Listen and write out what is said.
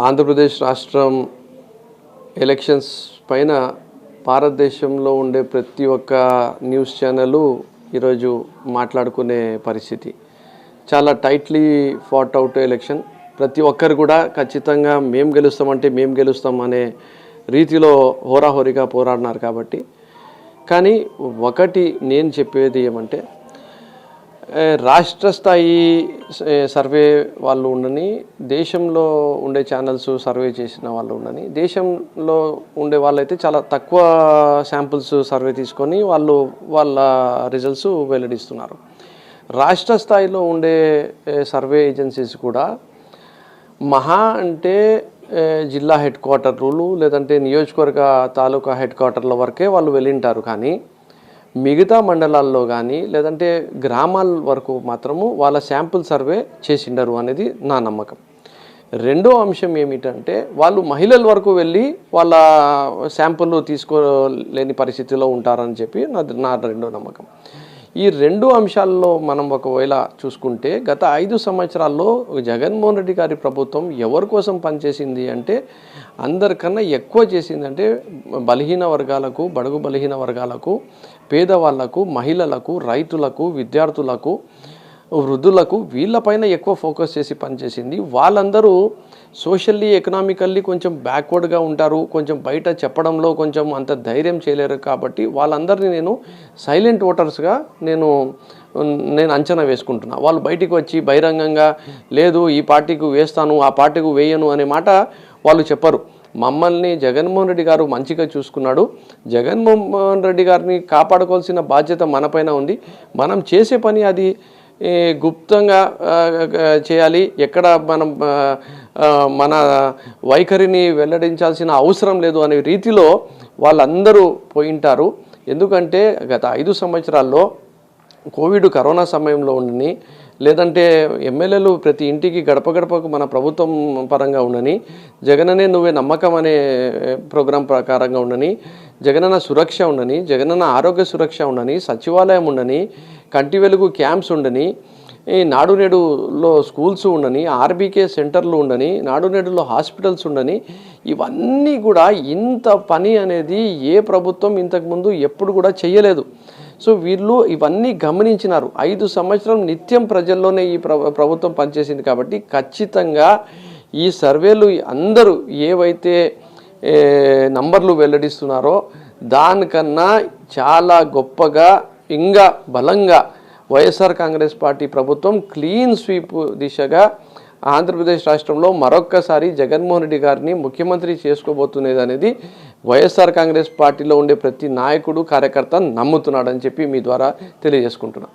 ఆంధ్రప్రదేశ్ రాష్ట్రం ఎలక్షన్స్ పైన భారతదేశంలో ఉండే ప్రతి ఒక్క న్యూస్ ఛానల్ ఈరోజు మాట్లాడుకునే పరిస్థితి. చాలా టైట్లీ ఫాట్ అవుట్ ఎలక్షన్. ప్రతి ఒక్కరు కూడా ఖచ్చితంగా మేము గెలుస్తామంటే మేము గెలుస్తాం అనే రీతిలో హోరాహోరీగా పోరాడినారు. కాబట్టి కానీ ఒకటి నేను చెప్పేది ఏమంటే, రాష్ట్ర స్థాయి సర్వే వాళ్ళు ఉండని, దేశంలో ఉండే ఛానల్స్ సర్వే చేసిన వాళ్ళు ఉండని, దేశంలో ఉండే వాళ్ళైతే చాలా తక్కువ శాంపుల్స్ సర్వే తీసుకొని వాళ్ళ రిజల్ట్స్ వెల్లడిస్తున్నారు. రాష్ట్ర స్థాయిలో ఉండే సర్వే ఏజెన్సీస్ కూడా మహా అంటే జిల్లా హెడ్ క్వార్టర్లు లేదంటే నియోజకవర్గ తాలూకా హెడ్ క్వార్టర్ల వరకే వాళ్ళు వెళ్ళింటారు. కానీ మిగతా మండలాల్లో కానీ లేదంటే గ్రామాల వరకు మాత్రము వాళ్ళ శాంపుల్ సర్వే చేసిండరు అనేది నా నమ్మకం. రెండో అంశం ఏమిటంటే, వాళ్ళు మహిళల వరకు వెళ్ళి వాళ్ళ శాంపుల్ తీసుకోలేని పరిస్థితిలో ఉంటారని చెప్పి నా రెండో నమ్మకం. ఈ రెండు అంశాల్లో మనం ఒకవేళ చూసుకుంటే, గత 5 సంవత్సరాల్లో జగన్మోహన్ రెడ్డి గారి ప్రభుత్వం ఎవరి కోసం పనిచేసింది అంటే, అందరికన్నా ఎక్కువ చేసిందంటే బలహీన వర్గాలకు, బడుగు బలహీన వర్గాలకు, పేదవాళ్లకు, మహిళలకు, రైతులకు, విద్యార్థులకు, వృద్ధులకు, వీళ్ళపైన ఎక్కువ ఫోకస్ చేసి పనిచేసింది. వాళ్ళందరూ సోషల్లీ ఎకనామికల్లీ కొంచెం బ్యాక్వర్డ్గా ఉంటారు, కొంచెం బయట చెప్పడంలో కొంచెం అంత ధైర్యం చేయలేరు. కాబట్టి వాళ్ళందరినీ నేను సైలెంట్ ఓటర్స్గా నేను అంచనా వేసుకుంటున్నా. వాళ్ళు బయటికి వచ్చి బహిరంగంగా లేదు ఈ పార్టీకి వేస్తాను ఆ పార్టీకి వేయను అనే మాట వాళ్ళు చెప్పరు. మమ్మల్ని జగన్మోహన్ రెడ్డి గారు మంచిగా చూసుకున్నాడు. జగన్మోహన్ రెడ్డి గారిని కాపాడుకోవాల్సిన బాధ్యత మనపైన ఉంది. మనం చేసే పని అది గుప్తంగా చేయాలి. ఎక్కడ మనం మన వైఖరిని వెల్లడించాల్సిన అవసరం లేదు అనే రీతిలో వాళ్ళందరూ పోయింటారు. ఎందుకంటే గత 5 సంవత్సరాల్లో కరోనా సమయంలో ఉండని, లేదంటే ఎమ్మెల్యేలు ప్రతి ఇంటికి గడప గడపకు మన ప్రభుత్వం పరంగా ఉండని, జగననే నువ్వే నమ్మకం అనే ప్రోగ్రాం ప్రకారంగా ఉండని, జగనన్న సురక్ష ఉండని, జగనన్న ఆరోగ్య సురక్ష ఉండని, సచివాలయం ఉండని, కంటి వెలుగు క్యాంప్స్ ఉండని, ఈ నాడు నేడులో స్కూల్స్ ఉండని, ఆర్బీకే సెంటర్లు ఉండని, నాడు నేడులో హాస్పిటల్స్ ఉండని, ఇవన్నీ కూడా ఇంత పని అనేది ఏ ప్రభుత్వం ఇంతకుముందు ఎప్పుడు కూడా చేయలేదు. సో వీళ్ళు ఇవన్నీ గమనించినారు. 5 సంవత్సరం నిత్యం ప్రజల్లోనే ఈ ప్రభుత్వం పనిచేసింది. కాబట్టి ఖచ్చితంగా ఈ సర్వేలు అందరూ ఏవైతే నంబర్లు వెల్లడిస్తున్నారో దానికన్నా చాలా గొప్పగా ఇంకా బలంగా వైఎస్ఆర్ కాంగ్రెస్ పార్టీ ప్రభుత్వం క్లీన్ స్వీప్ దిశగా ఆంధ్రప్రదేశ్ రాష్ట్రంలో మరొక్కసారి జగన్మోహన్ రెడ్డి గారిని ముఖ్యమంత్రి చేసుకోబోతున్నది అనేది వైఎస్ఆర్ కాంగ్రెస్ పార్టీలో ఉండే ప్రతి నాయకుడు కార్యకర్త నమ్ముతున్నాడని చెప్పి మీ ద్వారా తెలియజేసుకుంటున్నాను.